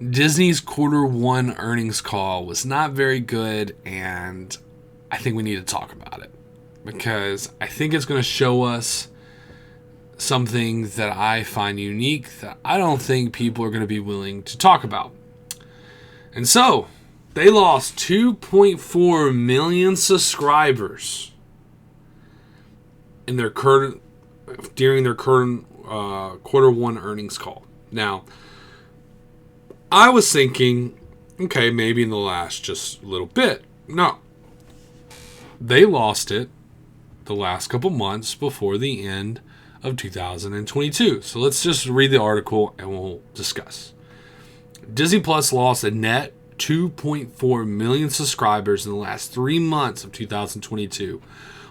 Disney's Q1 earnings call was not very good, and I think we need to talk about it because I think it's going to show us something that I find unique that I don't think people are going to be willing to talk about. And so, they lost 2.4 million subscribers in during their current Q1 earnings call. Now, I was thinking, okay, maybe in the last just little bit. No. They lost it the last couple months before the end of 2022. So let's just read the article and we'll discuss. Disney Plus lost a net 2.4 million subscribers in the last 3 months of 2022,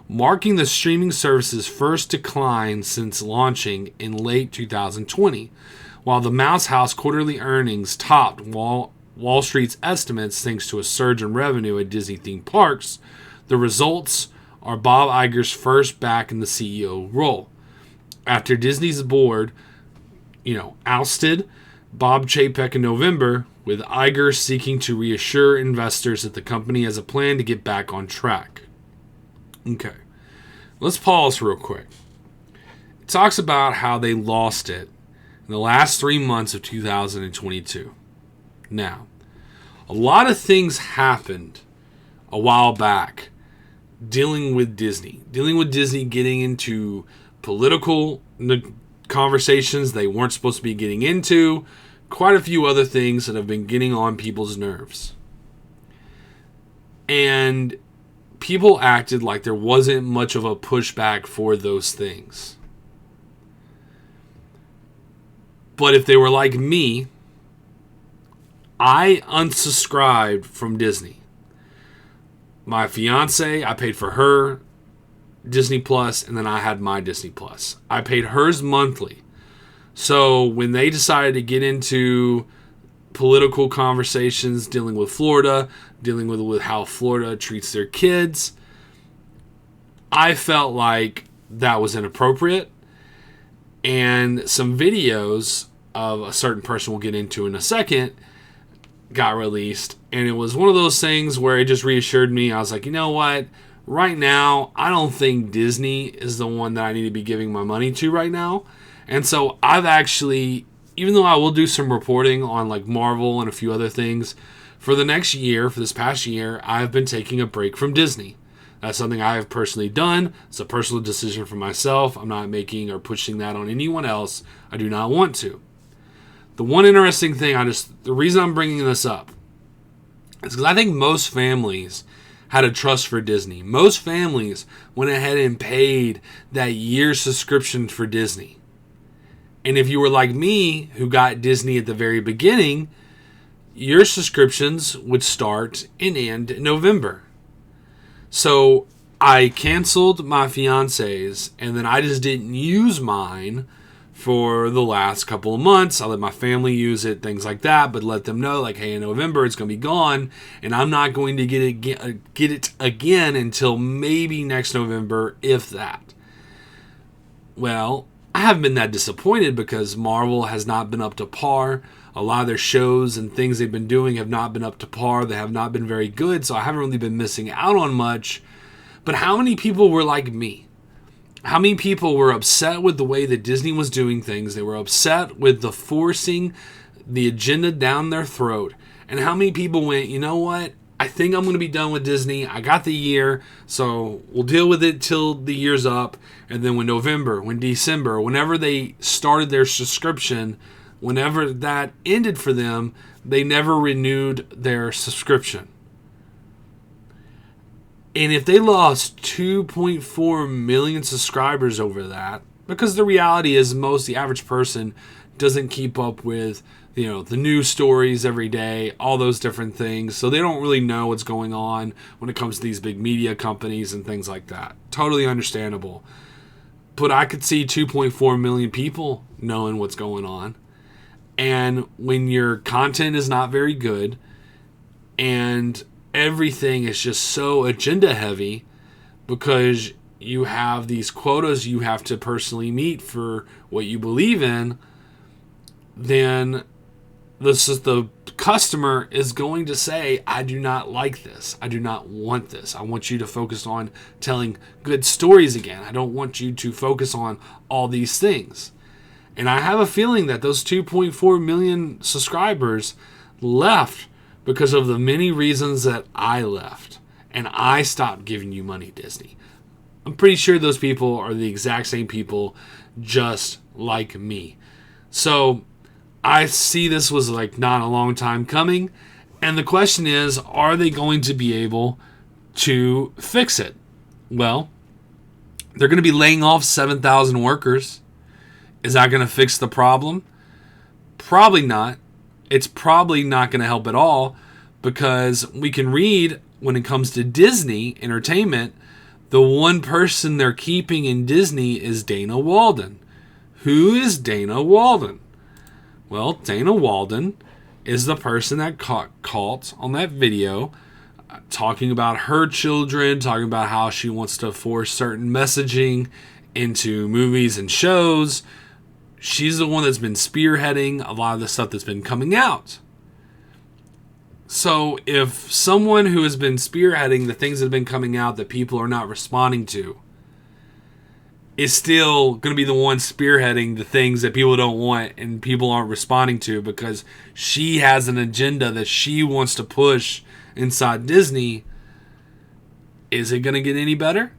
marking the streaming service's first decline since launching in late 2020. While the Mouse House quarterly earnings topped Wall Street's estimates thanks to a surge in revenue at Disney theme parks, the results are Bob Iger's first back in the CEO role. After Disney's board, ousted Bob Chapek in November, with Iger seeking to reassure investors that the company has a plan to get back on track. Okay, let's pause real quick. It talks about how they lost it in the last 3 months of 2022. Now, a lot of things happened a while back dealing with Disney getting into political conversations they weren't supposed to be getting into, quite a few other things that have been getting on people's nerves. And people acted like there wasn't much of a pushback for those things. But if they were like me, I unsubscribed from Disney. My fiance, I paid for her Disney Plus, and then I had my Disney Plus. I paid hers monthly. So when they decided to get into political conversations dealing with Florida, dealing with how Florida treats their kids, I felt like that was inappropriate. And some videos of a certain person we'll get into in a second got released. And it was one of those things where it just reassured me. I was like, you know what? Right now, I don't think Disney is the one that I need to be giving my money to right now. And so I've actually, even though I will do some reporting on like Marvel and a few other things, for the next year, for this past year, I've been taking a break from Disney. That's something I have personally done. It's a personal decision for myself. I'm not making or pushing that on anyone else. I do not want to. The one interesting thing, the reason I'm bringing this up is because I think most families had a trust for Disney. Most families went ahead and paid that year's subscription for Disney. And if you were like me, who got Disney at the very beginning, your subscriptions would start and end in November. So I canceled my fiance's, and then I just didn't use mine for the last couple of months. I let my family use it, things like that, but let them know, like, hey, in November it's going to be gone, and I'm not going to get it again until maybe next November, if that. Well, I haven't been that disappointed because Marvel has not been up to par. A lot of their shows and things they've been doing have not been up to par. They have not been very good, so I haven't really been missing out on much. But how many people were like me? How many people were upset with the way that Disney was doing things? They were upset with the forcing the agenda down their throat. And how many people went, you know what? I think I'm going to be done with Disney. I got the year, so we'll deal with it till the year's up. And then when December, whenever they started their subscription, whenever that ended for them, they never renewed their subscription. And if they lost 2.4 million subscribers over that, because the reality is the average person doesn't keep up with, the news stories every day, all those different things. So they don't really know what's going on when it comes to these big media companies and things like that. Totally understandable. But I could see 2.4 million people knowing what's going on. And when your content is not very good and everything is just so agenda heavy because you have these quotas you have to personally meet for what you believe in, then the customer is going to say, I do not like this. I do not want this. I want you to focus on telling good stories again. I don't want you to focus on all these things. And I have a feeling that those 2.4 million subscribers left because of the many reasons that I left. And I stopped giving you money, Disney. I'm pretty sure those people are the exact same people, just like me. So I see this was like not a long time coming. And the question is, are they going to be able to fix it? Well, they're going to be laying off 7,000 workers. Is that going to fix the problem? Probably not. It's probably not going to help at all, because we can read when it comes to Disney Entertainment, the one person they're keeping in Disney is Dana Walden. Who is Dana Walden? Well, Dana Walden is the person that caught on that video talking about her children, talking about how she wants to force certain messaging into movies and shows. She's the one that's been spearheading a lot of the stuff that's been coming out. So if someone who has been spearheading the things that have been coming out that people are not responding to is still going to be the one spearheading the things that people don't want and people aren't responding to because she has an agenda that she wants to push inside Disney, is it going to get any better?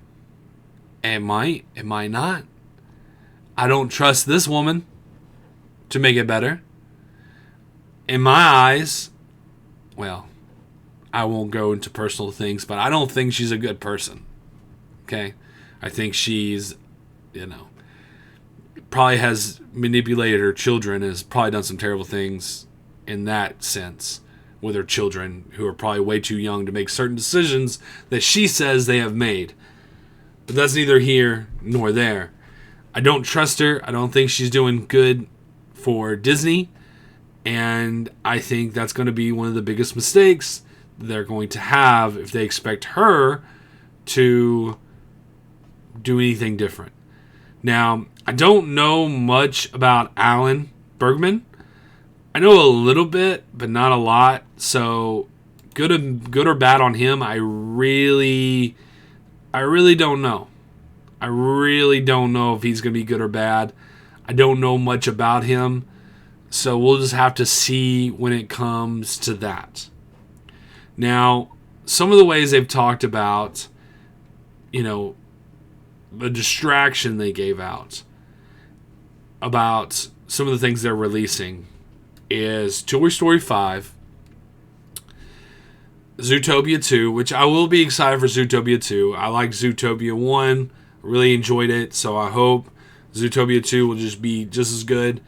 It might. It might not. I don't trust this woman to make it better. In my eyes, well, I won't go into personal things, but I don't think she's a good person. Okay? I think she's, probably has manipulated her children, has probably done some terrible things in that sense with her children, who are probably way too young to make certain decisions that she says they have made. But that's neither here nor there. I don't trust her. I don't think she's doing good for Disney. And I think that's going to be one of the biggest mistakes they're going to have if they expect her to do anything different. Now, I don't know much about Alan Bergman. I know a little bit, but not a lot. So, good or bad on him, I really don't know. I really don't know if he's going to be good or bad. I don't know much about him. So we'll just have to see when it comes to that. Now, some of the ways they've talked about, the distraction they gave out about some of the things they're releasing is Toy Story 5, Zootopia 2, which I will be excited for Zootopia 2. I like Zootopia 1. Really enjoyed it, so I hope Zootopia 2 will just be just as good.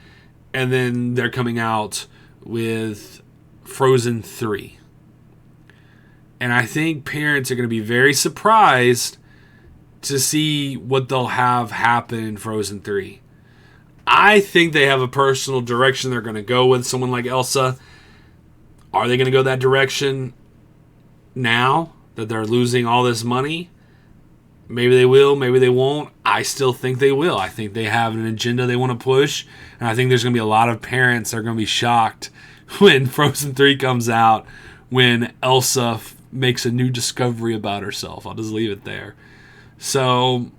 And then they're coming out with Frozen 3. And I think parents are going to be very surprised to see what they'll have happen in Frozen 3. I think they have a personal direction they're going to go with someone like Elsa. Are they going to go that direction now that they're losing all this money? Maybe they will, maybe they won't. I still think they will. I think they have an agenda they want to push. And I think there's going to be a lot of parents that are going to be shocked when Frozen 3 comes out, when Elsa makes a new discovery about herself. I'll just leave it there. So,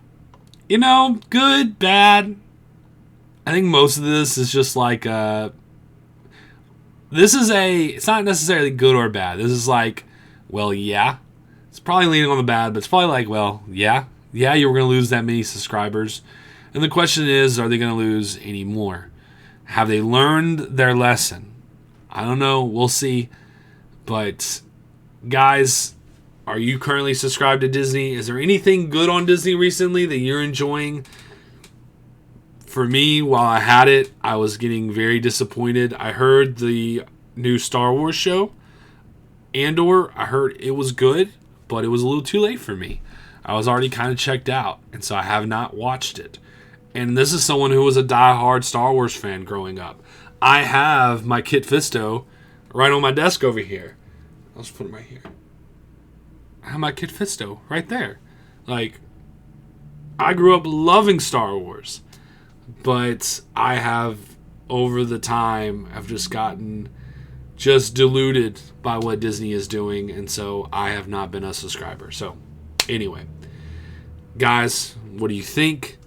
good, bad. I think most of this is just like, it's not necessarily good or bad. This is like, well, yeah. It's probably leaning on the bad, but it's probably like, well, yeah, you were going to lose that many subscribers. And the question is, are they going to lose any more? Have they learned their lesson? I don't know. We'll see. But, guys, are you currently subscribed to Disney? Is there anything good on Disney recently that you're enjoying? For me, while I had it, I was getting very disappointed. I heard the new Star Wars show, Andor. I heard it was good, but it was a little too late for me. I was already kind of checked out, and so I have not watched it. And this is someone who was a diehard Star Wars fan growing up. I have my Kit Fisto right on my desk over here. I'll just put it right here. I have my Kit Fisto right there. Like, I grew up loving Star Wars, but I have, over the time, I've just gotten just deluded by what Disney is doing, and so I have not been a subscriber. So, anyway, guys, what do you think?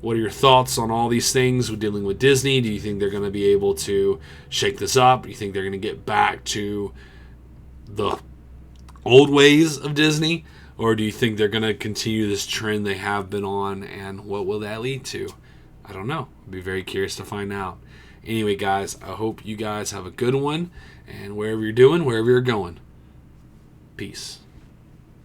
What are your thoughts on all these things with dealing with Disney? Do you think they're going to be able to shake this up? Do you think they're going to get back to the old ways of Disney? Or do you think they're going to continue this trend they have been on? And what will that lead to? I don't know. I'll be very curious to find out. Anyway, guys, I hope you guys have a good one. And wherever you're going, peace.